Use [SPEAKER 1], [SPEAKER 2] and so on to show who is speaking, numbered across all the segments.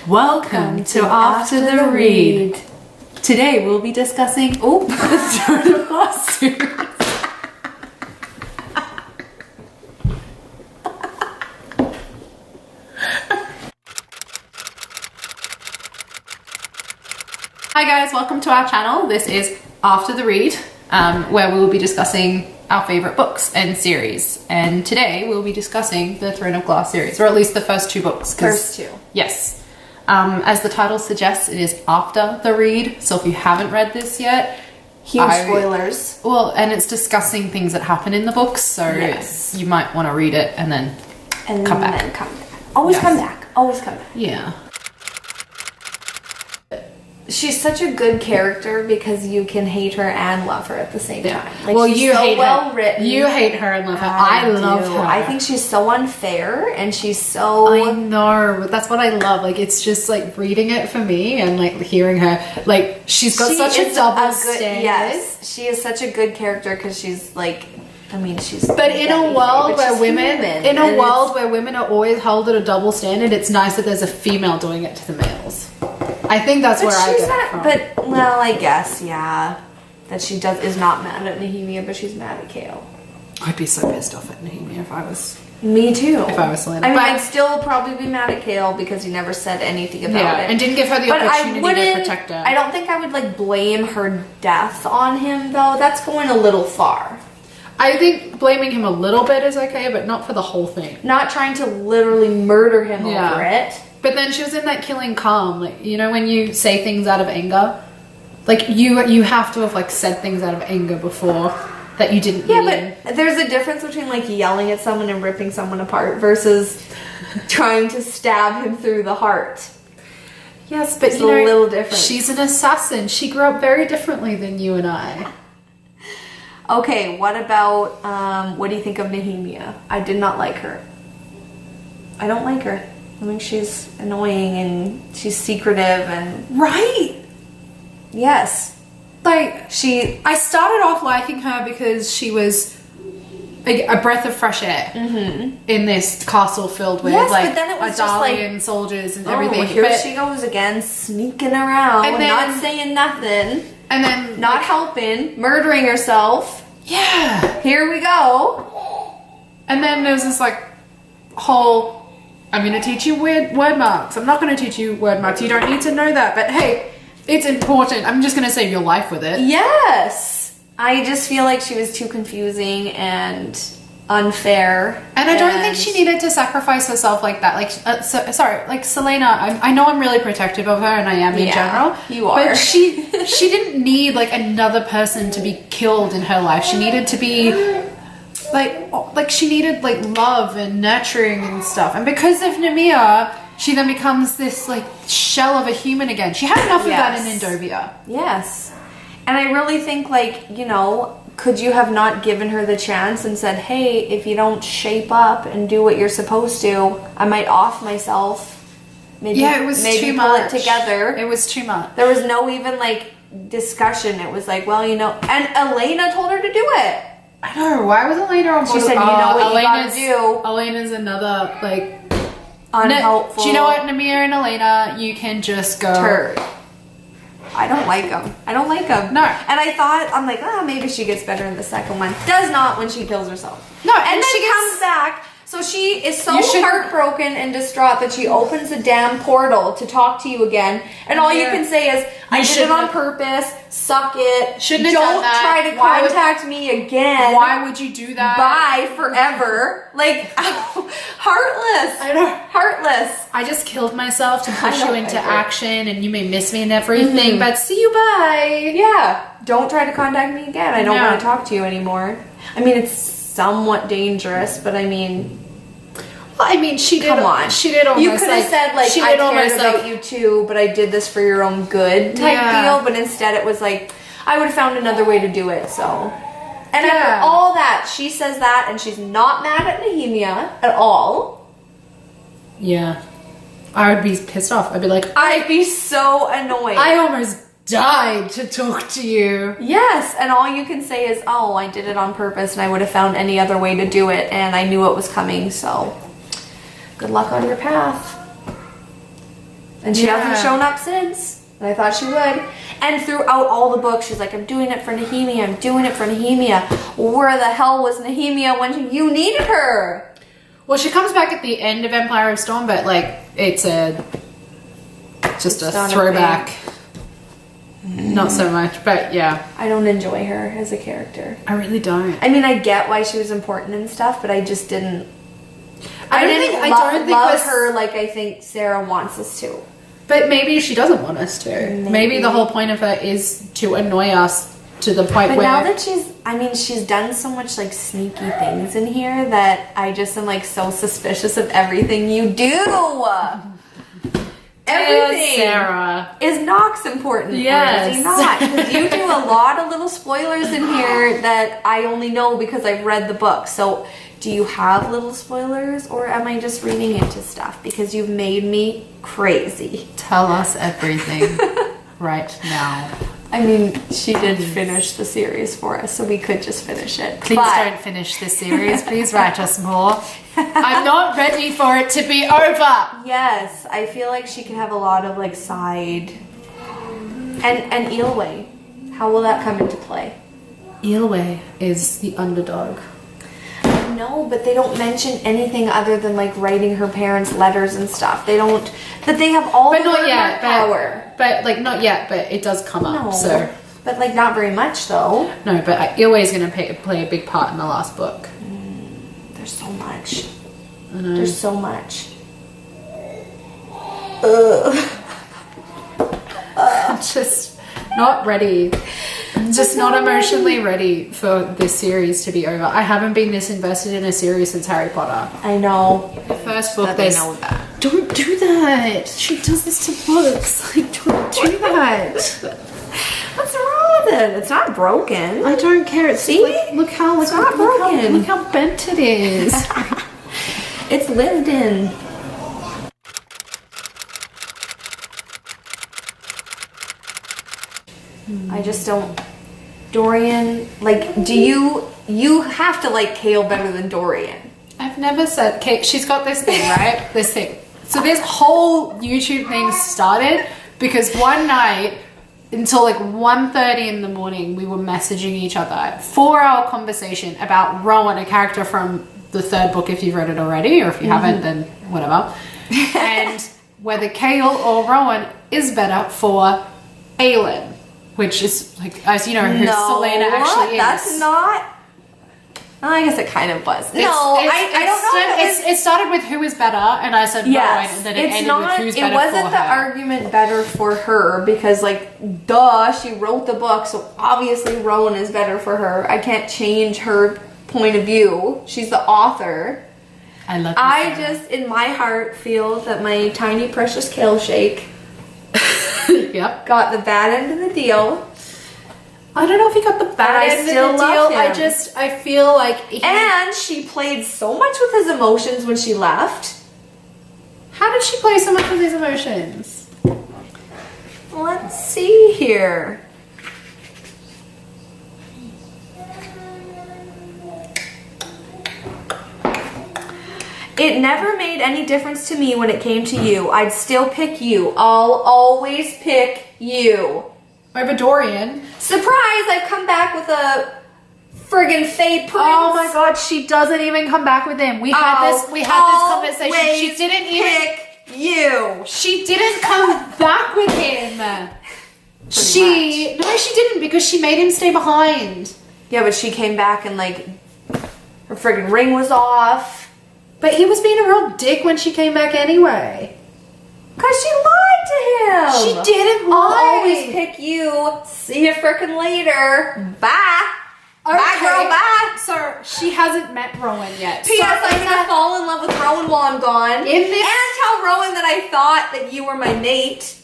[SPEAKER 1] Welcome to After the Read. Today we'll be discussing the Throne of Glass series. Hi guys, welcome to our channel. This is After the Read, where we will be discussing our favorite books and series. And today we'll be discussing the Throne of Glass series, or at least the first two books.
[SPEAKER 2] First two.
[SPEAKER 1] Yes. As the title suggests, it is after the read. So if you haven't read this yet,
[SPEAKER 2] huge spoilers.
[SPEAKER 1] Well, and it's discussing things that happen in the books, so you might want to read it and then come back.
[SPEAKER 2] Always come back. Always come back.
[SPEAKER 1] Yeah.
[SPEAKER 2] She's such a good character because you can hate her and love her at the same time. Like,
[SPEAKER 1] well,
[SPEAKER 2] she's
[SPEAKER 1] you
[SPEAKER 2] so
[SPEAKER 1] hate
[SPEAKER 2] well
[SPEAKER 1] her.
[SPEAKER 2] written.
[SPEAKER 1] You hate her and love her. I love her.
[SPEAKER 2] I think she's so unfair and she's so...
[SPEAKER 1] I know, but that's what I love. Like, it's just like reading it for me and like hearing her. Like, she's got such a double standard.
[SPEAKER 2] Yes, she is such a good character because she's like... I mean, she's...
[SPEAKER 1] But in a world where women are always held at a double standard, it's nice that there's a female doing it to the males. I think that's where I get it from.
[SPEAKER 2] But, well, I guess, yeah. That she is not mad at Nehemia, but she's mad at Kale.
[SPEAKER 1] I'd be so pissed off at Nehemia if I was...
[SPEAKER 2] Me too.
[SPEAKER 1] If I was Selena.
[SPEAKER 2] I mean, I'd still probably be mad at Kale because he never said anything about it.
[SPEAKER 1] And didn't give her the opportunity to protect her.
[SPEAKER 2] I don't think I would, like, blame her death on him, though. That's going a little far.
[SPEAKER 1] I think blaming him a little bit is okay, but not for the whole thing.
[SPEAKER 2] Not trying to literally murder him over it.
[SPEAKER 1] But then she was in that killing calm, like, you know, when you say things out of anger, like you have to have like said things out of anger before that you didn't mean.
[SPEAKER 2] Yeah, but there's a difference between like yelling at someone and ripping someone apart versus trying to stab him through the heart.
[SPEAKER 1] Yes, but
[SPEAKER 2] it's a little different.
[SPEAKER 1] She's an assassin. She grew up very differently than you and I.
[SPEAKER 2] Okay, what about what do you think of Nehemia? I did not like her. I don't like her. I mean, she's annoying and she's secretive and...
[SPEAKER 1] Right!
[SPEAKER 2] Yes.
[SPEAKER 1] Like, I started off liking her because she was like a breath of fresh air in this castle filled with like
[SPEAKER 2] but then it was
[SPEAKER 1] Adalian soldiers and everything.
[SPEAKER 2] Here she goes again, sneaking around, and then, not saying nothing. And then not helping, murdering herself.
[SPEAKER 1] Yeah.
[SPEAKER 2] Here we go.
[SPEAKER 1] And then there's this like whole... I'm going to teach you word marks. I'm not going to teach you word marks. You don't need to know that. But hey, it's important. I'm just going to save your life with it.
[SPEAKER 2] Yes. I just feel like she was too confusing and unfair.
[SPEAKER 1] And I don't think she needed to sacrifice herself like that. Like, like Selena, I know I'm really protective of her and I am in general.
[SPEAKER 2] You are.
[SPEAKER 1] But she didn't need like another person to be killed in her life. She needed to be... Like she needed like love and nurturing and stuff, and because of Nehemia, she then becomes this like shell of a human again. She had enough of that in Indovia.
[SPEAKER 2] Yes, and I really think like, you know, could you have not given her the chance and said, hey, if you don't shape up and do what you're supposed to, I might off myself. Maybe,
[SPEAKER 1] it was
[SPEAKER 2] maybe
[SPEAKER 1] too
[SPEAKER 2] pull
[SPEAKER 1] much.
[SPEAKER 2] It together.
[SPEAKER 1] It was too much.
[SPEAKER 2] There was no even like discussion. It was like, well, you know, and Elena told her to do it.
[SPEAKER 1] I know. Why was Elena on board?
[SPEAKER 2] She said, you know what you gotta do.
[SPEAKER 1] Elena's another, like...
[SPEAKER 2] unhelpful.
[SPEAKER 1] Do you know what, Nehemia and Elena? You can just go...
[SPEAKER 2] turd. I don't like them. I don't like them.
[SPEAKER 1] No.
[SPEAKER 2] And I thought, I'm like, maybe she gets better in the second one. Does not when she kills herself.
[SPEAKER 1] No,
[SPEAKER 2] and then she comes back. So she is so heartbroken and distraught that she opens the damn portal to talk to you again. And all you can say is, I did it on purpose. Suck it.
[SPEAKER 1] Shouldn't have done that.
[SPEAKER 2] Don't try to contact me again.
[SPEAKER 1] Why would you do that?
[SPEAKER 2] Bye forever. Like, heartless.
[SPEAKER 1] I know.
[SPEAKER 2] Heartless.
[SPEAKER 1] I just killed myself to push you into action and you may miss me and everything, but see you, bye.
[SPEAKER 2] Yeah. Don't try to contact me again. I don't want to talk to you anymore. I mean, it's somewhat dangerous, but I mean...
[SPEAKER 1] Well, I mean, she did...
[SPEAKER 2] Come on.
[SPEAKER 1] She did almost
[SPEAKER 2] you could have said, like, I cared about you too, but I did this for your own good type deal, but instead it was like, I would have found another way to do it, so... And after all that, she says that, and she's not mad at Nehemia at all.
[SPEAKER 1] Yeah. I would be pissed off. I'd be like...
[SPEAKER 2] I'd be so annoyed.
[SPEAKER 1] I almost died to talk to you.
[SPEAKER 2] Yes, and all you can say is, oh, I did it on purpose, and I would have found any other way to do it, and I knew it was coming, so... good luck on your path. And she hasn't shown up since. And I thought she would. And throughout all the books, she's like, I'm doing it for Nehemia. I'm doing it for Nehemia. Where the hell was Nehemia when you needed her?
[SPEAKER 1] Well, she comes back at the end of Empire of Storm, but like it's just a throwback. Not so much, but yeah.
[SPEAKER 2] I don't enjoy her as a character.
[SPEAKER 1] I really don't.
[SPEAKER 2] I mean, I get why she was important and stuff, but I just didn't. I don't think love her like I think Sarah wants us to.
[SPEAKER 1] But maybe she doesn't want us to. Maybe the whole point of her is to annoy us to the point where...
[SPEAKER 2] But now that she's done so much like sneaky things in here that I just am like so suspicious of everything you do. Everything
[SPEAKER 1] Sarah.
[SPEAKER 2] Is Knox important?
[SPEAKER 1] Yes.
[SPEAKER 2] Or is he not? Because you do a lot of little spoilers in here that I only know because I've read the book. So do you have little spoilers or am I just reading into stuff? Because you've made me crazy.
[SPEAKER 1] Tell us everything right now.
[SPEAKER 2] I mean, she did finish the series for us, so we could just finish it.
[SPEAKER 1] Please don't finish this series. Please write us more. I'm not ready for it to be over.
[SPEAKER 2] Yes, I feel like she could have a lot of like side. And Eelway, how will that come into play?
[SPEAKER 1] Eelway is the underdog.
[SPEAKER 2] No, but they don't mention anything other than like writing her parents letters and stuff. They don't. That they have all the power.
[SPEAKER 1] But like not yet. But it does come up. So.
[SPEAKER 2] But like not very much though.
[SPEAKER 1] No, but Eelway is going to play a big part in the last book.
[SPEAKER 2] There's so much.
[SPEAKER 1] I know.
[SPEAKER 2] There's so much.
[SPEAKER 1] I'm just not ready. I'm just not emotionally ready for this series to be over. I haven't been this invested in a series since Harry Potter.
[SPEAKER 2] I know.
[SPEAKER 1] The first book,
[SPEAKER 2] they know that.
[SPEAKER 1] Don't do that. She does this to books. Like, don't do that.
[SPEAKER 2] What's wrong with it? It's not broken.
[SPEAKER 1] I don't care.
[SPEAKER 2] See?
[SPEAKER 1] Like, look how
[SPEAKER 2] broken.
[SPEAKER 1] Look how bent it is.
[SPEAKER 2] It's lived in. I just don't. Dorian, like, do you have to like Kale better than Dorian?
[SPEAKER 1] I've never said Kate. She's got this thing, right? This thing. So this whole YouTube thing started because one night until like 1:30 in the morning, we were messaging each other. 4-hour conversation about Rowan, a character from the third book. If you've read it already, or if you haven't, then whatever. And whether Kale or Rowan is better for Aelin. Which is, like, as you know, who Selena actually is.
[SPEAKER 2] That's not... I guess it kind of was. I don't know.
[SPEAKER 1] It started with who is better, and I said Rowan, and then it ended with who's better for her.
[SPEAKER 2] It wasn't the argument better for her, because, like, duh, she wrote the book, so obviously Rowan is better for her. I can't change her point of view. She's the author.
[SPEAKER 1] I love you,
[SPEAKER 2] I just, in my heart, feel that my tiny, precious Kale Shake...
[SPEAKER 1] Yep.
[SPEAKER 2] Got the bad end of the deal.
[SPEAKER 1] I don't know if he got the bad end of the deal. I feel like
[SPEAKER 2] and she played so much with his emotions when she left.
[SPEAKER 1] How did she play so much with his emotions?
[SPEAKER 2] Let's see here. It never made any difference to me when it came to you. I'd still pick you. I'll always pick you.
[SPEAKER 1] Over Dorian.
[SPEAKER 2] Surprise! I've come back with a friggin' Fae Prince.
[SPEAKER 1] Oh my god, she doesn't even come back with him. We had this conversation. She didn't even
[SPEAKER 2] pick you.
[SPEAKER 1] She didn't come back with him. No, she didn't, because she made him stay behind.
[SPEAKER 2] Yeah, but she came back and like her friggin' ring was off.
[SPEAKER 1] But he was being a real dick when she came back anyway.
[SPEAKER 2] Because she lied to him.
[SPEAKER 1] She didn't lie.
[SPEAKER 2] I'll always pick you. See you frickin' later. Bye. Okay. Bye, girl. Bye.
[SPEAKER 1] So she hasn't met Rowan yet.
[SPEAKER 2] P.S. I'm going to fall in love with Rowan while I'm gone. And tell Rowan that I thought that you were my mate.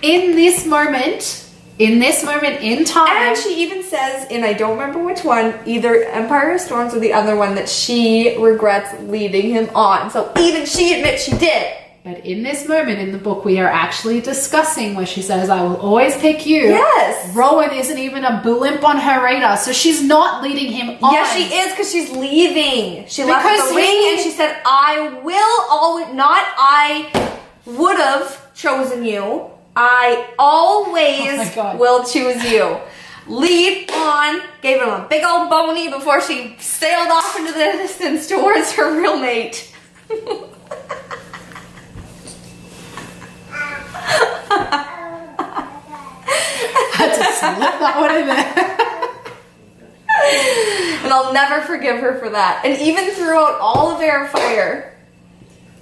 [SPEAKER 1] In this moment in time.
[SPEAKER 2] And she even says, and I don't remember which one, either Empire of Storms or the other one, that she regrets leading him on. So even she admits she did.
[SPEAKER 1] But in this moment in the book, we are actually discussing where she says, I will always pick you.
[SPEAKER 2] Yes.
[SPEAKER 1] Rowan isn't even a blimp on her radar, so she's not leading him on.
[SPEAKER 2] Yes, she is, because she's leaving. She left the ring and she said, I will always, not I would have. chosen you. I always will choose you. Lead on. Gave him a big old bony before she sailed off into the distance towards her real mate.
[SPEAKER 1] Had to slip that one in there.
[SPEAKER 2] And I'll never forgive her for that. And even throughout all of Air Fire,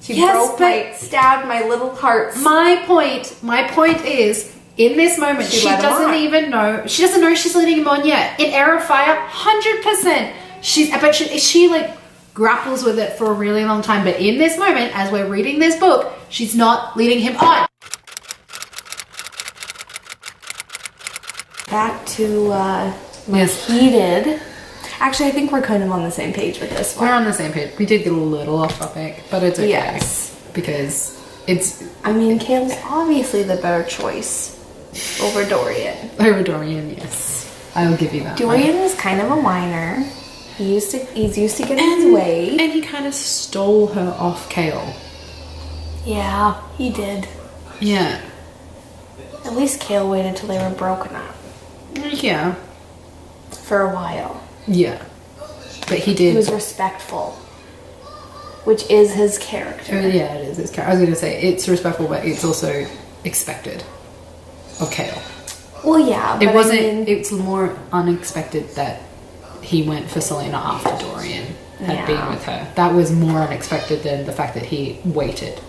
[SPEAKER 2] she stabbed my little heart.
[SPEAKER 1] My point is, in this moment, she doesn't even know. She doesn't know she's leading him on yet. In Air of Fire, 100%. She like grapples with it for a really long time. But in this moment, as we're reading this book, she's not leading him on.
[SPEAKER 2] Back to heated. Actually, I think we're kind of on the same page with this one.
[SPEAKER 1] We're on the same page. We did get a little off topic, but it's okay.
[SPEAKER 2] Yes.
[SPEAKER 1] Because it's...
[SPEAKER 2] I mean, Kale's obviously the better choice over Dorian.
[SPEAKER 1] Over Dorian, yes. I'll give you that.
[SPEAKER 2] Dorian is kind of a whiner. He's used to getting his way.
[SPEAKER 1] And he kind of stole her off Kale.
[SPEAKER 2] Yeah, he did.
[SPEAKER 1] Yeah.
[SPEAKER 2] At least Kale waited till they were broken up.
[SPEAKER 1] Yeah.
[SPEAKER 2] For a while.
[SPEAKER 1] Yeah. But he did...
[SPEAKER 2] He was respectful. Which is his character.
[SPEAKER 1] Yeah, it is his character. I was going to say, it's respectful, but it's also expected of Kale.
[SPEAKER 2] Well, yeah.
[SPEAKER 1] It wasn't... It's more unexpected that he went for Selena after Dorian had been with her. That was more unexpected than the fact that he waited.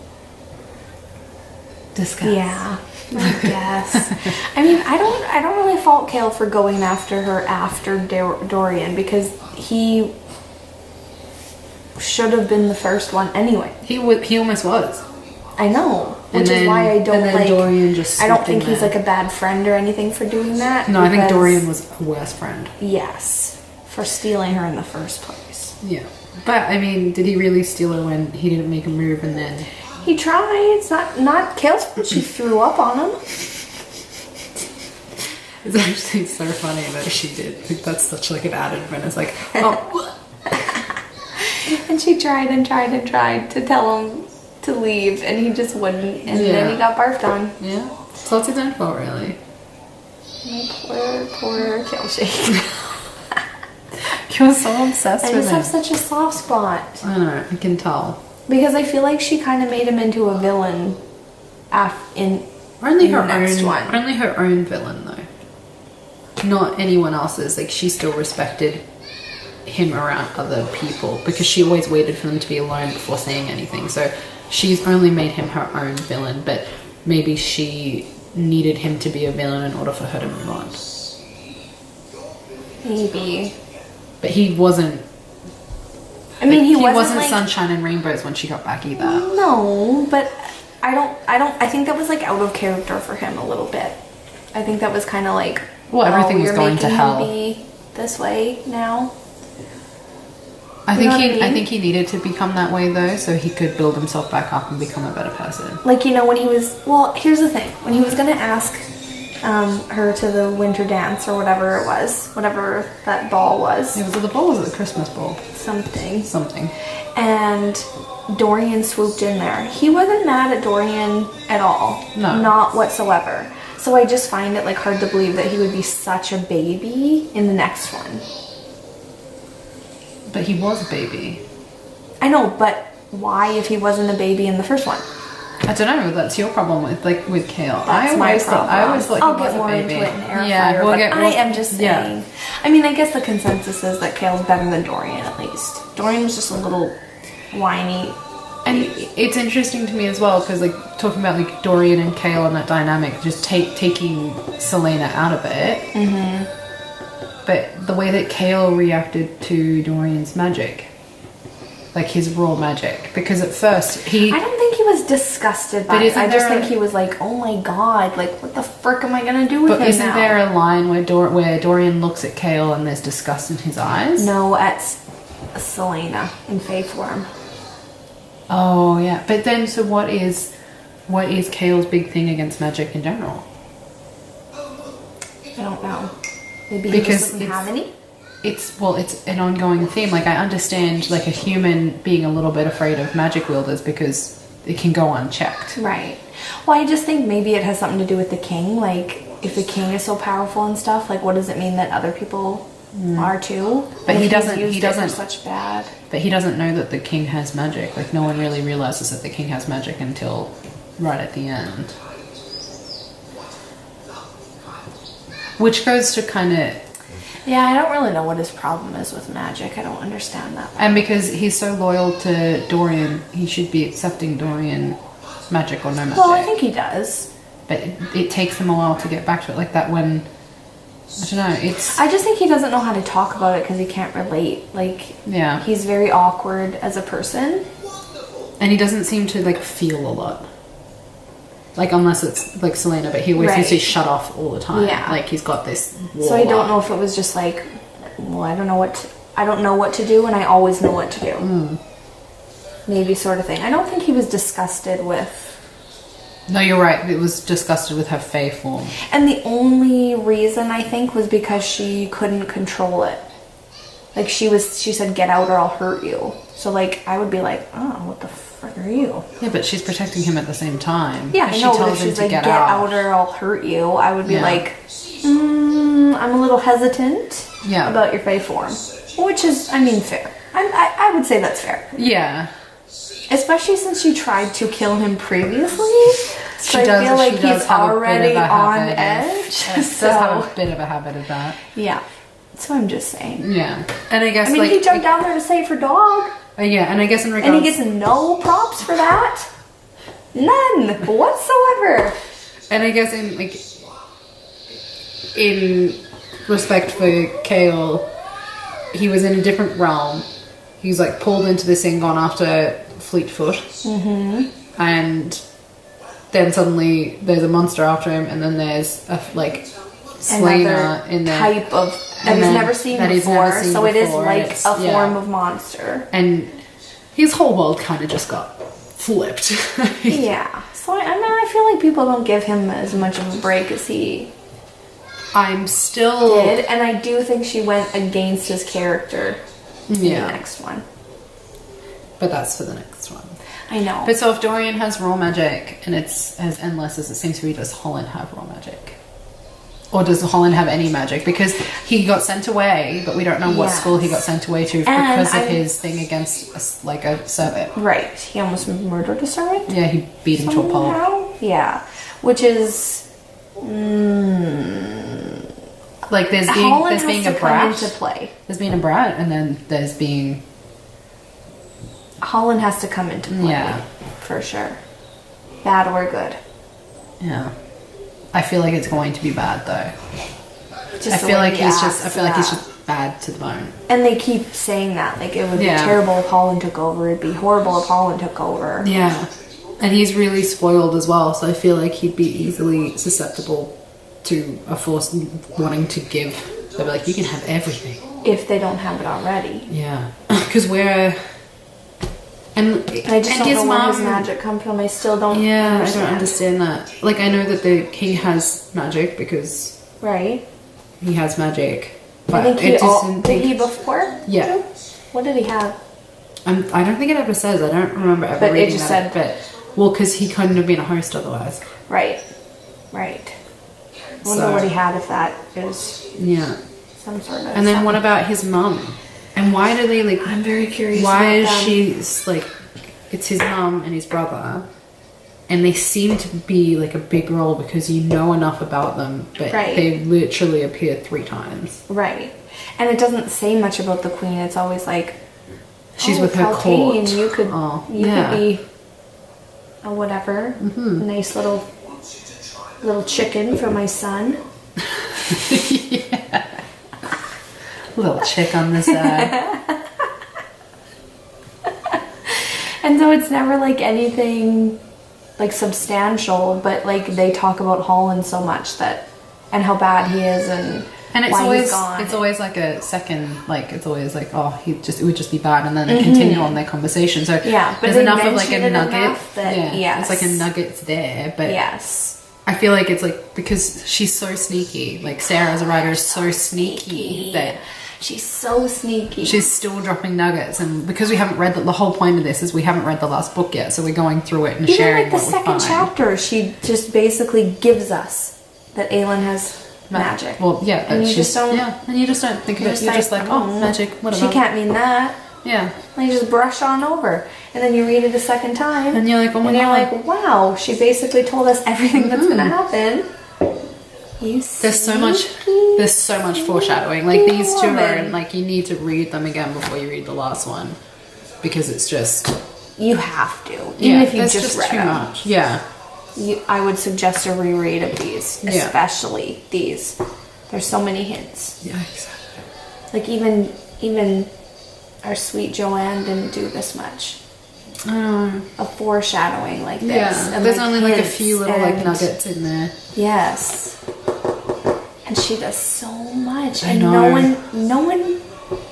[SPEAKER 1] Discuss.
[SPEAKER 2] Yeah. I guess. I mean, I don't really fault Kale for going after her after Dorian, because he should have been the first one anyway.
[SPEAKER 1] He almost was.
[SPEAKER 2] I know, which is why I don't like.
[SPEAKER 1] Dorian just
[SPEAKER 2] I don't think he's like a bad friend or anything for doing that.
[SPEAKER 1] No, I think Dorian was a worse friend.
[SPEAKER 2] Yes, for stealing her in the first place.
[SPEAKER 1] Yeah, but I mean, did he really steal her when he didn't make a move and then?
[SPEAKER 2] He tried. It's not Kale's fault she threw up on him.
[SPEAKER 1] It's actually so funny that she did. Like, that's such like an added bonus. Like, oh.
[SPEAKER 2] And she tried and tried and tried to tell him to leave, and he just wouldn't. And then he got barfed on.
[SPEAKER 1] Yeah. So it's his own fault, really.
[SPEAKER 2] Poor Kale Shake.
[SPEAKER 1] You're so obsessed with him.
[SPEAKER 2] I just have such a soft spot.
[SPEAKER 1] I know. I can tell.
[SPEAKER 2] Because I feel like she kind of made him into a villain
[SPEAKER 1] Only her own villain, though. Not anyone else's. Like, she still respected him around other people because she always waited for them to be alone before saying anything. So she's only made him her own villain, but maybe she needed him to be a villain in order for her to move on.
[SPEAKER 2] Maybe.
[SPEAKER 1] But he wasn't.
[SPEAKER 2] I mean, he
[SPEAKER 1] wasn't
[SPEAKER 2] like,
[SPEAKER 1] sunshine and rainbows when she got back either.
[SPEAKER 2] No, but I think that was like out of character for him a little bit. I think that was kind of like,
[SPEAKER 1] well, everything was going to hell.
[SPEAKER 2] Him be this way now.
[SPEAKER 1] I think he needed to become that way though, so he could build himself back up and become a better person.
[SPEAKER 2] Like, you know, when he was, well, here's the thing, when he was gonna ask her to the winter dance or whatever it was, whatever that ball was.
[SPEAKER 1] It was at the ball, was it the Christmas ball?
[SPEAKER 2] Something. And Dorian swooped in there. He wasn't mad at Dorian at all.
[SPEAKER 1] No.
[SPEAKER 2] Not whatsoever. So I just find it like hard to believe that he would be such a baby in the next one.
[SPEAKER 1] But he was a baby.
[SPEAKER 2] I know, but why if he wasn't a baby in the first one?
[SPEAKER 1] I don't know. That's your problem with Kale.
[SPEAKER 2] That's my problem.
[SPEAKER 1] I always thought
[SPEAKER 2] I'll
[SPEAKER 1] he was
[SPEAKER 2] get more
[SPEAKER 1] a baby.
[SPEAKER 2] into it in Air Fire, but I am just saying. Yeah. I mean, I guess the consensus is that Kale's better than Dorian, at least. Dorian was just a little whiny.
[SPEAKER 1] And it's interesting to me as well because, like, talking about like Dorian and Kale and that dynamic, just taking Selena out of it.
[SPEAKER 2] Mm-hmm.
[SPEAKER 1] But the way that Kale reacted to Dorian's magic, like his raw magic, because at first I
[SPEAKER 2] don't think he was disgusted by it. I just think he was like, oh my god, like what the frick am I gonna do with him now? But
[SPEAKER 1] isn't there a line where Dorian looks at Kale and there's disgust in his eyes?
[SPEAKER 2] No, at Selena in Fae form.
[SPEAKER 1] Oh yeah, but then so what is Kale's big thing against magic in general?
[SPEAKER 2] I don't know. Maybe he just doesn't have any?
[SPEAKER 1] It's an ongoing theme. Like, I understand, like, a human being a little bit afraid of magic wielders because it can go unchecked.
[SPEAKER 2] Right. Well, I just think maybe it has something to do with the king. Like, if the king is so powerful and stuff, like, what does it mean that other people are too?
[SPEAKER 1] But he doesn't
[SPEAKER 2] such bad.
[SPEAKER 1] But he doesn't know that the king has magic. Like, no one really realizes that the king has magic until right at the end. Which goes to kind of...
[SPEAKER 2] Yeah, I don't really know what his problem is with magic. I don't understand that.
[SPEAKER 1] And because he's so loyal to Dorian, he should be accepting Dorian, magic or no magic.
[SPEAKER 2] Well, I think he does.
[SPEAKER 1] But it takes him a while to get back to it. Like that when... I don't know, it's...
[SPEAKER 2] I just think he doesn't know how to talk about it because he can't relate. Like,
[SPEAKER 1] yeah.
[SPEAKER 2] He's very awkward as a person.
[SPEAKER 1] And he doesn't seem to, like, feel a lot. Like, unless it's, like, Selena, but he always seems to be shut off all the time.
[SPEAKER 2] Yeah.
[SPEAKER 1] Like, he's got this wall
[SPEAKER 2] So I don't
[SPEAKER 1] up.
[SPEAKER 2] know if it was just like, well, I don't know what to do, and I always know what to do. Maybe sort of thing. I don't think he was disgusted with...
[SPEAKER 1] No, you're right. It was disgusted with her fae form.
[SPEAKER 2] And the only reason, I think, was because she couldn't control it. Like, she said, get out or I'll hurt you. So, like, I would be like, oh, what the frick are you?
[SPEAKER 1] Yeah, but she's protecting him at the same time.
[SPEAKER 2] Yeah, I know, but if she's like, get out or I'll hurt you, I would be like, I'm a little hesitant about your fae form. Which is, I mean, fair. I would say that's fair.
[SPEAKER 1] Yeah.
[SPEAKER 2] Especially since she tried to kill him previously. So
[SPEAKER 1] I
[SPEAKER 2] feel like he's already on edge.
[SPEAKER 1] She does have a bit of a habit of that.
[SPEAKER 2] Yeah. So I'm just saying.
[SPEAKER 1] Yeah. And I guess,
[SPEAKER 2] he jumped down there to save her dog.
[SPEAKER 1] Yeah, and I guess in regards...
[SPEAKER 2] And he gets no props for that. None whatsoever.
[SPEAKER 1] And I guess in respect for Kale, he was in a different realm. He was like pulled into this thing, gone after Fleetfoot. And then suddenly there's a monster after him, and then there's a Selena in there.
[SPEAKER 2] Type of that he's never seen before. So it is like a form of monster.
[SPEAKER 1] And his whole world kind of just got flipped.
[SPEAKER 2] Yeah. So I feel like people don't give him as much of a break as he did, and I do think she went against his character in the next one.
[SPEAKER 1] But that's for the next one.
[SPEAKER 2] I know.
[SPEAKER 1] But so if Dorian has raw magic and it's as endless as it seems to be, does Holland have raw magic? Or does Holland have any magic? Because he got sent away, but we don't know what school he got sent away to because of his thing against a servant.
[SPEAKER 2] Right. He almost murdered a servant?
[SPEAKER 1] Yeah, he beat him to a pulp.
[SPEAKER 2] Yeah. Which is...
[SPEAKER 1] like there's being a brat.
[SPEAKER 2] Into play.
[SPEAKER 1] There's being a brat, and then there's being...
[SPEAKER 2] Holland has to come into play.
[SPEAKER 1] Yeah.
[SPEAKER 2] For sure. Bad or good.
[SPEAKER 1] Yeah. I feel like it's going to be bad though. I feel like he's just bad to the bone.
[SPEAKER 2] And they keep saying that. Like, it would be terrible if Holland took over. It'd be horrible if Holland took over.
[SPEAKER 1] Yeah. And he's really spoiled as well, so I feel like he'd be easily susceptible to a force wanting to give. They'd be like, you can have everything.
[SPEAKER 2] If they don't have it already.
[SPEAKER 1] Yeah. Because we're... And
[SPEAKER 2] I just don't know where his magic comes from. I still don't understand.
[SPEAKER 1] I don't understand that. Like, I know that the king has magic because...
[SPEAKER 2] Right.
[SPEAKER 1] He has magic. But
[SPEAKER 2] I think did he before?
[SPEAKER 1] Yeah.
[SPEAKER 2] What did he have?
[SPEAKER 1] I don't think it ever says. I don't remember ever reading that. But it just said... Well, because he couldn't have been a host otherwise.
[SPEAKER 2] Right. Right. I wonder what he had if that is...
[SPEAKER 1] Yeah.
[SPEAKER 2] Some sort of...
[SPEAKER 1] And then what about his mum? And why do they, like...
[SPEAKER 2] I'm very curious
[SPEAKER 1] why
[SPEAKER 2] about
[SPEAKER 1] is she, like... It's his mum and his brother. And they seem to be, like, a big role because you know enough about them. But they literally appear 3 times.
[SPEAKER 2] Right. And it doesn't say much about the queen. It's always like...
[SPEAKER 1] She's with her court.
[SPEAKER 2] You could be... a whatever. Nice little chicken for my son.
[SPEAKER 1] Yeah. Little chick on the side.
[SPEAKER 2] And so it's never like anything like substantial, but like they talk about Holland so much that, and how bad he is, and
[SPEAKER 1] it's
[SPEAKER 2] why
[SPEAKER 1] always
[SPEAKER 2] he's gone.
[SPEAKER 1] It's always like a second, like it's always like, oh, it would just be bad, and then they continue on their conversation. So
[SPEAKER 2] but
[SPEAKER 1] there's enough of like a nugget.
[SPEAKER 2] It's
[SPEAKER 1] like a nugget's there, but
[SPEAKER 2] yes,
[SPEAKER 1] I feel like it's like because she's so sneaky. Like Sarah as a writer is so sneaky that
[SPEAKER 2] She's so sneaky.
[SPEAKER 1] She's still dropping nuggets, and because we haven't read the whole point of this is we haven't read the last book yet, so we're going through it and
[SPEAKER 2] even
[SPEAKER 1] sharing
[SPEAKER 2] like the
[SPEAKER 1] what we
[SPEAKER 2] second
[SPEAKER 1] find.
[SPEAKER 2] chapter, she just basically gives us that Aelin has magic.
[SPEAKER 1] Well, yeah,
[SPEAKER 2] and you just don't.
[SPEAKER 1] Yeah, and you just don't think of it. You're just like, oh, magic, whatever.
[SPEAKER 2] She can't mean that.
[SPEAKER 1] Yeah.
[SPEAKER 2] And you just brush on over, and then you read it a second time,
[SPEAKER 1] and you're like, oh my
[SPEAKER 2] and you're
[SPEAKER 1] god.
[SPEAKER 2] like, wow, she basically told us everything that's gonna happen.
[SPEAKER 1] There's so much foreshadowing. Like these two are, like you need to read them again before you read the last one, because it's just
[SPEAKER 2] you have to. Even if you just read
[SPEAKER 1] too
[SPEAKER 2] them.
[SPEAKER 1] much. Yeah.
[SPEAKER 2] I would suggest a reread of these, especially these. There's so many hints.
[SPEAKER 1] Yeah, exactly.
[SPEAKER 2] Like even our sweet Joanne didn't do this much. Of foreshadowing like this.
[SPEAKER 1] Yeah,
[SPEAKER 2] and
[SPEAKER 1] there's
[SPEAKER 2] like
[SPEAKER 1] only like a few little like nuggets in there.
[SPEAKER 2] Yes. And she does so much.
[SPEAKER 1] I
[SPEAKER 2] and
[SPEAKER 1] know.
[SPEAKER 2] no one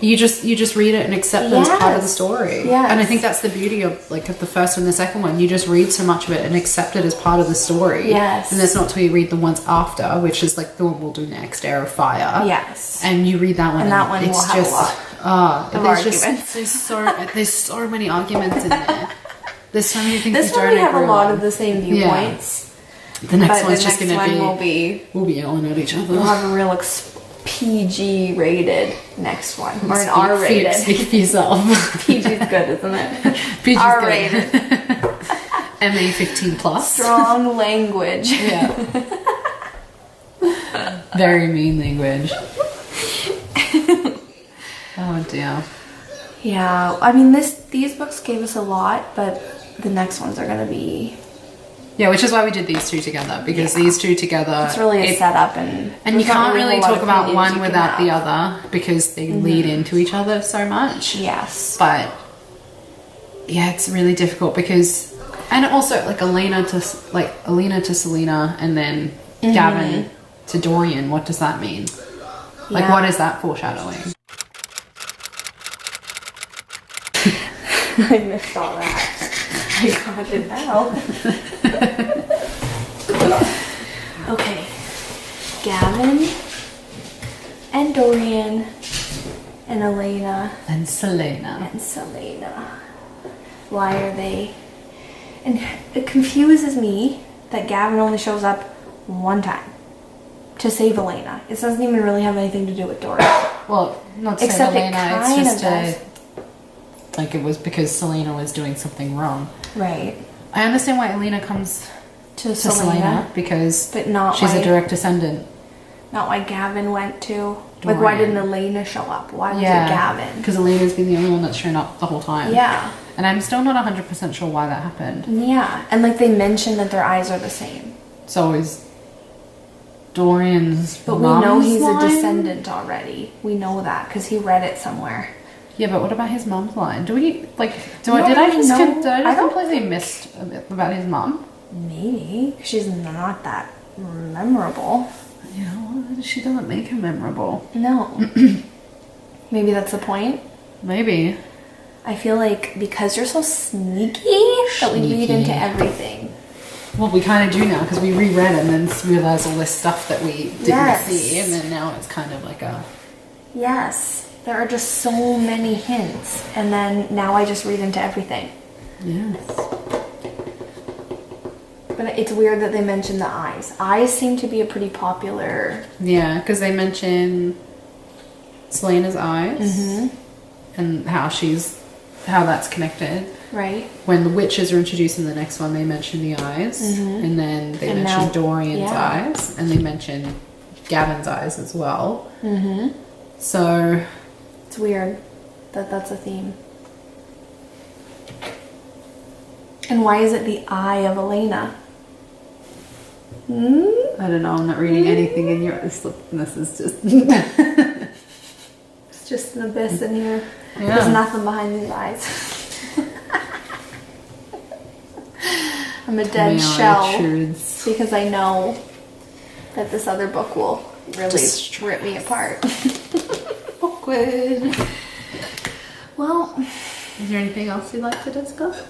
[SPEAKER 1] You just read it and accept it as part of the story.
[SPEAKER 2] Yes.
[SPEAKER 1] And I think that's the beauty of like of the first and the second one. You just read so much of it and accept it as part of the story.
[SPEAKER 2] Yes.
[SPEAKER 1] And that's not till you read the ones after, which is like the one we'll do next, Heir of Fire.
[SPEAKER 2] Yes.
[SPEAKER 1] And you read that one,
[SPEAKER 2] and that one
[SPEAKER 1] it's
[SPEAKER 2] will have
[SPEAKER 1] just,
[SPEAKER 2] a lot of arguments.
[SPEAKER 1] There's so many arguments in there. There's so many things.
[SPEAKER 2] This one we have a lot of the same viewpoints.
[SPEAKER 1] The next
[SPEAKER 2] but
[SPEAKER 1] one's
[SPEAKER 2] the
[SPEAKER 1] just
[SPEAKER 2] next
[SPEAKER 1] going to
[SPEAKER 2] one
[SPEAKER 1] we'll be yelling at each other.
[SPEAKER 2] We'll have a real PG rated next one, or an R rated.
[SPEAKER 1] Speak for yourself.
[SPEAKER 2] PG's good, isn't it?
[SPEAKER 1] PG's
[SPEAKER 2] R rated.
[SPEAKER 1] MA 15 plus.
[SPEAKER 2] Strong language.
[SPEAKER 1] Yeah. Very mean language. Oh dear.
[SPEAKER 2] Yeah, I mean these books gave us a lot, but the next ones are gonna be.
[SPEAKER 1] Yeah, which is why we did these two together, because these two together...
[SPEAKER 2] It's really a setup, and
[SPEAKER 1] you can't really talk about one without the other, because they lead into each other so much.
[SPEAKER 2] Yes.
[SPEAKER 1] But, yeah, it's really difficult because... And also, like, Alina to Selena, and then Gavin to Dorian, what does that mean? Like, what is that foreshadowing?
[SPEAKER 2] I missed all that. I got it now. Okay. Gavin and Dorian and Elena
[SPEAKER 1] And Selena.
[SPEAKER 2] Why are they? And it confuses me that Gavin only shows up one time to save Elena. It doesn't even really have anything to do with Dorian.
[SPEAKER 1] Well, not to
[SPEAKER 2] Except
[SPEAKER 1] save
[SPEAKER 2] it
[SPEAKER 1] Elena,
[SPEAKER 2] kind
[SPEAKER 1] it's just
[SPEAKER 2] of does.
[SPEAKER 1] like it was because Selena was doing something wrong.
[SPEAKER 2] Right.
[SPEAKER 1] I understand why Elena comes
[SPEAKER 2] To
[SPEAKER 1] Selena
[SPEAKER 2] Selena,
[SPEAKER 1] because
[SPEAKER 2] but not
[SPEAKER 1] she's
[SPEAKER 2] why,
[SPEAKER 1] a direct descendant.
[SPEAKER 2] Not why Gavin went to.
[SPEAKER 1] Dorian.
[SPEAKER 2] Like, why didn't Elena show up? Why was it Gavin?
[SPEAKER 1] Because Elena's been the only one that's shown up the whole time.
[SPEAKER 2] Yeah.
[SPEAKER 1] And I'm still not 100% sure why that happened.
[SPEAKER 2] Yeah. And, like, they mentioned that their eyes are the same.
[SPEAKER 1] So is Dorian's
[SPEAKER 2] But we know he's a descendant already. We know that because he read it somewhere.
[SPEAKER 1] Yeah, but what about his mum's line? Did I completely missed a bit about his mum?
[SPEAKER 2] Maybe. She's not that memorable.
[SPEAKER 1] Yeah, well, she doesn't make him memorable.
[SPEAKER 2] No. Maybe that's the point.
[SPEAKER 1] Maybe.
[SPEAKER 2] I feel like because you're so sneaky that we read into everything.
[SPEAKER 1] Well, we kind of do now because we reread and then realized all this stuff that we didn't see, and then now it's kind of like a...
[SPEAKER 2] Yes. There are just so many hints, and then now I just read into everything.
[SPEAKER 1] Yes.
[SPEAKER 2] But it's weird that they mention the eyes. Eyes seem to be a pretty popular...
[SPEAKER 1] Yeah, because they mention Selena's eyes and how that's connected.
[SPEAKER 2] Right.
[SPEAKER 1] When the witches are introduced in the next one, they mention the eyes, and then they mention Dorian's eyes, and they mention Gavin's eyes as well. So...
[SPEAKER 2] It's weird that that's a theme. And why is it the eye of Elena?
[SPEAKER 1] I don't know, I'm not reading anything in your... This is just...
[SPEAKER 2] It's just an abyss in here.
[SPEAKER 1] Yeah.
[SPEAKER 2] There's nothing behind these eyes. I'm a dead shell because I know that this other book will really rip me apart.
[SPEAKER 1] Awkward.
[SPEAKER 2] Well,
[SPEAKER 1] is there anything else you'd like to discuss?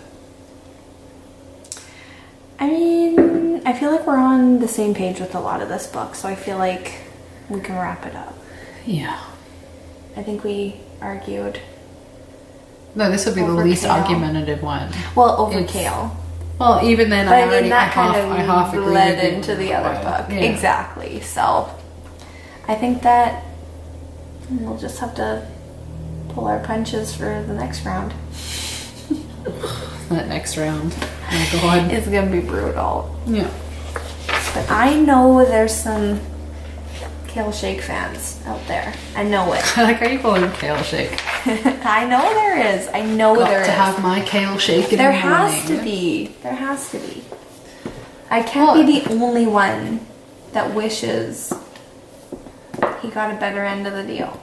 [SPEAKER 2] I mean, I feel like we're on the same page with a lot of this book, so I feel like we can wrap it up.
[SPEAKER 1] Yeah.
[SPEAKER 2] I think we argued.
[SPEAKER 1] No, this would be the
[SPEAKER 2] Over
[SPEAKER 1] least
[SPEAKER 2] kale.
[SPEAKER 1] argumentative one.
[SPEAKER 2] Well, over
[SPEAKER 1] It's-
[SPEAKER 2] kale.
[SPEAKER 1] Well, even then,
[SPEAKER 2] But
[SPEAKER 1] I
[SPEAKER 2] I mean,
[SPEAKER 1] already
[SPEAKER 2] that kind
[SPEAKER 1] I half
[SPEAKER 2] of
[SPEAKER 1] agree
[SPEAKER 2] led
[SPEAKER 1] with you
[SPEAKER 2] into
[SPEAKER 1] on
[SPEAKER 2] the
[SPEAKER 1] that
[SPEAKER 2] other
[SPEAKER 1] one.
[SPEAKER 2] book.
[SPEAKER 1] Yeah.
[SPEAKER 2] Exactly. So I think that we'll just have to pull our punches for the next round.
[SPEAKER 1] That next round. Oh god.
[SPEAKER 2] It's gonna be brutal.
[SPEAKER 1] Yeah.
[SPEAKER 2] But I know there's some kale shake fans out there. I know it.
[SPEAKER 1] I like how you call it kale shake.
[SPEAKER 2] I know there is. I know
[SPEAKER 1] Got
[SPEAKER 2] there
[SPEAKER 1] to
[SPEAKER 2] is.
[SPEAKER 1] have my kale shake in
[SPEAKER 2] There
[SPEAKER 1] the morning.
[SPEAKER 2] has to be. There has to be. I can't be the only one that wishes he got a better end of the deal.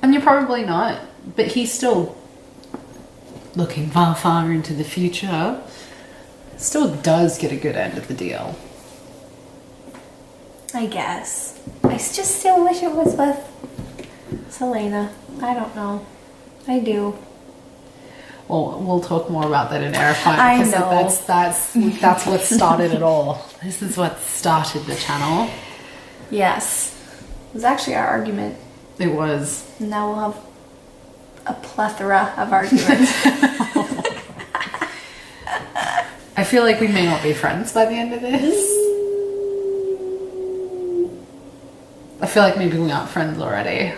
[SPEAKER 1] And you're probably not, but he's still looking far, far into the future. Still does get a good end of the deal.
[SPEAKER 2] I guess. I just still wish it was with Selena. I don't know. I do.
[SPEAKER 1] Well, we'll talk more about that in Air Fight
[SPEAKER 2] I
[SPEAKER 1] because
[SPEAKER 2] know.
[SPEAKER 1] that's what started it all. This is what started the channel.
[SPEAKER 2] Yes. It was actually our argument.
[SPEAKER 1] It was.
[SPEAKER 2] Now we'll have a plethora of arguments.
[SPEAKER 1] I feel like we may not be friends by the end of this. I feel like maybe we aren't friends already.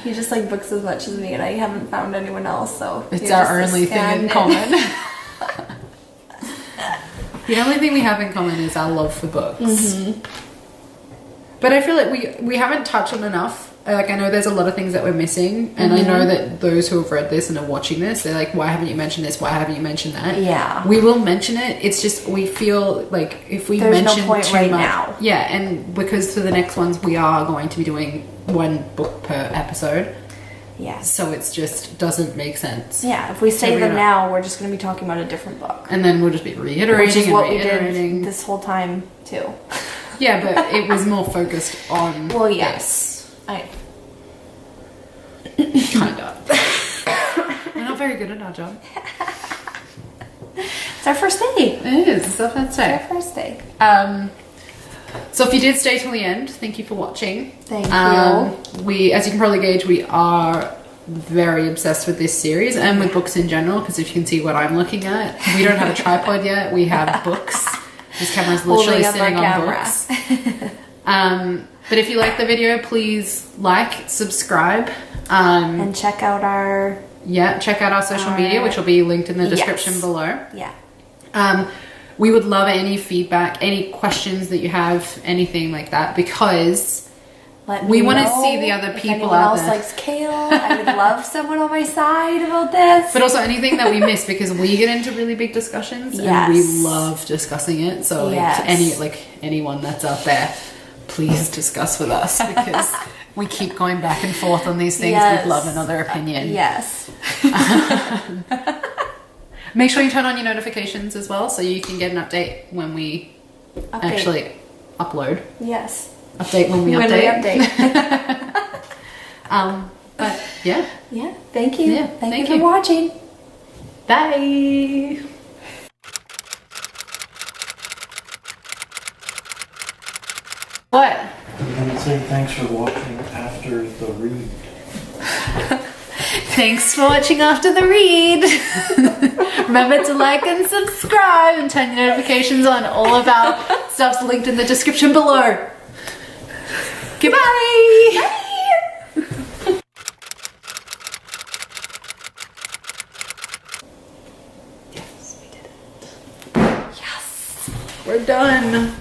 [SPEAKER 2] You just like books as much as me, and I haven't found anyone else, so
[SPEAKER 1] It's
[SPEAKER 2] you're
[SPEAKER 1] our
[SPEAKER 2] just
[SPEAKER 1] only thing in common. The only thing we have in common is our love for books.
[SPEAKER 2] Mm-hmm.
[SPEAKER 1] But I feel like we haven't touched on enough. Like, I know there's a lot of things that we're missing, and I know that those who have read this and are watching this, they're like, why haven't you mentioned this? Why haven't you mentioned that?
[SPEAKER 2] Yeah.
[SPEAKER 1] We will mention it. It's just we feel like if we
[SPEAKER 2] There's no
[SPEAKER 1] mention
[SPEAKER 2] point
[SPEAKER 1] too
[SPEAKER 2] right
[SPEAKER 1] much,
[SPEAKER 2] now.
[SPEAKER 1] yeah, and because for the next ones we are going to be doing one book per episode,
[SPEAKER 2] Yes.
[SPEAKER 1] so it's just doesn't make sense.
[SPEAKER 2] Yeah, if we say
[SPEAKER 1] So we
[SPEAKER 2] them
[SPEAKER 1] don't-
[SPEAKER 2] now, we're just going to be talking about a different book.
[SPEAKER 1] And then we'll just be reiterating
[SPEAKER 2] Which is what
[SPEAKER 1] and
[SPEAKER 2] we
[SPEAKER 1] reiterating.
[SPEAKER 2] did this whole time, too.
[SPEAKER 1] Yeah, but it was more focused on.
[SPEAKER 2] Well, yes.
[SPEAKER 1] Kind of. We're not very good at our job.
[SPEAKER 2] It's our first day.
[SPEAKER 1] It is. It's our first
[SPEAKER 2] It's our
[SPEAKER 1] day.
[SPEAKER 2] first day.
[SPEAKER 1] So if you did stay till the end, thank you for watching.
[SPEAKER 2] Thank
[SPEAKER 1] We, as you can probably gauge, we are very obsessed with this series and with books in general, because if you can see what I'm looking at, we don't have a tripod yet. We have books. This camera's literally
[SPEAKER 2] Holding up
[SPEAKER 1] sitting
[SPEAKER 2] our
[SPEAKER 1] on
[SPEAKER 2] camera.
[SPEAKER 1] books. But if you like the video, please like, subscribe.
[SPEAKER 2] And check out our...
[SPEAKER 1] Yeah, check out our social media, which will be linked in the description
[SPEAKER 2] Yes.
[SPEAKER 1] below.
[SPEAKER 2] Yeah.
[SPEAKER 1] We would love any feedback, any questions that you have, anything like that, because
[SPEAKER 2] Let
[SPEAKER 1] we
[SPEAKER 2] me
[SPEAKER 1] want to
[SPEAKER 2] know
[SPEAKER 1] see the other
[SPEAKER 2] if
[SPEAKER 1] people
[SPEAKER 2] anyone
[SPEAKER 1] out
[SPEAKER 2] else
[SPEAKER 1] there.
[SPEAKER 2] likes kale. I would love someone on my side about this.
[SPEAKER 1] But also anything that we miss, because we get into really big discussions and
[SPEAKER 2] Yes.
[SPEAKER 1] we love discussing it. So
[SPEAKER 2] Yes.
[SPEAKER 1] anyone that's out there, please discuss with us, because we keep going back and forth on these things.
[SPEAKER 2] Yes.
[SPEAKER 1] We'd love another opinion.
[SPEAKER 2] Yes.
[SPEAKER 1] Make sure you turn on your notifications as well, so you can get an update when we actually upload.
[SPEAKER 2] Yes.
[SPEAKER 1] Update when we
[SPEAKER 2] When
[SPEAKER 1] update.
[SPEAKER 2] we update.
[SPEAKER 1] But yeah.
[SPEAKER 2] Yeah. Thank you.
[SPEAKER 1] Yeah,
[SPEAKER 2] Thank
[SPEAKER 1] thank
[SPEAKER 2] you
[SPEAKER 1] you.
[SPEAKER 2] for watching.
[SPEAKER 1] Bye. What?
[SPEAKER 3] I'm gonna say thanks for watching after the read.
[SPEAKER 1] Thanks for watching after the read. Remember to like and subscribe and turn your notifications on. All of our stuff's linked in the description below. Goodbye.
[SPEAKER 2] Bye.
[SPEAKER 1] Yes, we did it. Yes, we're done.